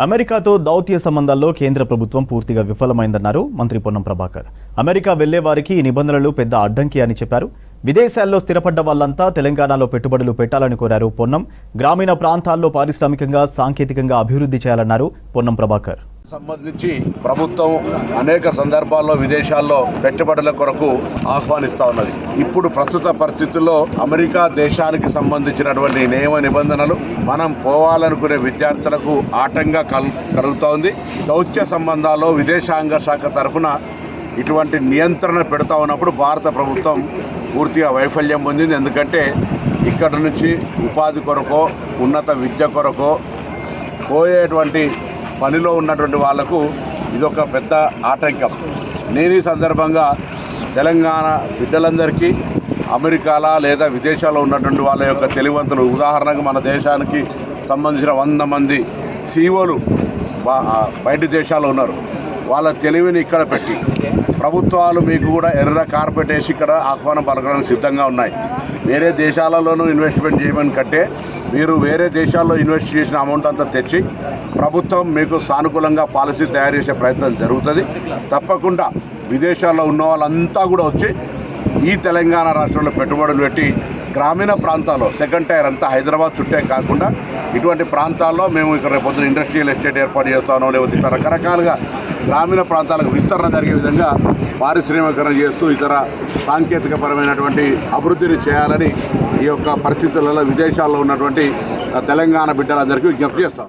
అమెరికాతో దౌత్య సంబంధాల్లో కేంద్ర ప్రభుత్వం పూర్తిగా విఫలమైందన్నారు మంత్రి పొన్నం ప్రభాకర్. అమెరికా వెళ్లే వారికి ఈ నిబంధనలు పెద్ద అడ్డంకి అని చెప్పారు. విదేశాల్లో స్థిరపడ్డ వాళ్లంతా తెలంగాణలో పెట్టుబడులు పెట్టాలని కోరారు పొన్నం. గ్రామీణ ప్రాంతాల్లో పారిశ్రామికంగా సాంకేతికంగా అభివృద్ధి చేయాలన్నారు పొన్నం ప్రభాకర్. సంబంధించి ప్రభుత్వం అనేక సందర్భాల్లో విదేశాల్లో పెట్టుబడుల కొరకు ఆహ్వానిస్తా ఉన్నది. ఇప్పుడు ప్రస్తుత పరిస్థితుల్లో అమెరికా దేశానికి సంబంధించినటువంటి నియమ నిబంధనలు మనం పోవాలనుకునే విద్యార్థులకు ఆటంగా కలుగుతూ ఉంది. దౌత్య సంబంధాల్లో విదేశాంగ శాఖ తరఫున ఇటువంటి నియంత్రణ పెడతా ఉన్నప్పుడు భారత ప్రభుత్వం పూర్తిగా వైఫల్యం పొందింది. ఎందుకంటే ఇక్కడ నుంచి ఉపాధి కొరకో ఉన్నత విద్య కొరకో పోయేటువంటి పనిలో ఉన్నటువంటి వాళ్లకు ఇదొక పెద్ద ఆటంకం. నేను ఈ సందర్భంగా తెలంగాణ బిడ్డలందరికీ అమెరికాలో లేదా విదేశాల్లో ఉన్నటువంటి వాళ్ళ యొక్క తెలివంతులు, ఉదాహరణకు మన దేశానికి సంబంధించిన 100 మంది సీఓలు బయట దేశాల్లో ఉన్నారు. వాళ్ళ తెలివిని ఇక్కడ పెట్టి ప్రభుత్వాలు మీకు కూడా ఎర్ర కార్పెట్ వేసి ఇక్కడ ఆహ్వానం పలకడానికి సిద్ధంగా ఉన్నాయి. వేరే దేశాలలోనూ ఇన్వెస్ట్మెంట్ చేయమని కంటే మీరు వేరే దేశాల్లో ఇన్వెస్ట్ చేసిన అమౌంట్ అంతా తెచ్చి ప్రభుత్వం మీకు సానుకూలంగా పాలసీ తయారు చేసే ప్రయత్నం జరుగుతుంది. తప్పకుండా విదేశాల్లో ఉన్న వాళ్ళంతా కూడా వచ్చి ఈ తెలంగాణ రాష్ట్రంలో పెట్టుబడులు పెట్టి గ్రామీణ ప్రాంతాల్లో సెకండ్ టైర్ అంతా హైదరాబాద్ చుట్టే కాకుండా ఇటువంటి ప్రాంతాల్లో మేము ఇక్కడ పొద్దున ఇండస్ట్రియల్ ఎస్టేట్ ఏర్పాటు చేస్తానో లేకపోతే ఇతర రకరకాలుగా గ్రామీణ ప్రాంతాలకు విస్తరణ జరిగే విధంగా పారిశ్రామికరణ చేస్తూ ఇతర సాంకేతికపరమైనటువంటి అభివృద్ధిని చేయాలని ఈ యొక్క పరిస్థితులలో విదేశాల్లో ఉన్నటువంటి తెలంగాణ బిడ్డలందరికీ విజ్ఞప్తి చేస్తాం.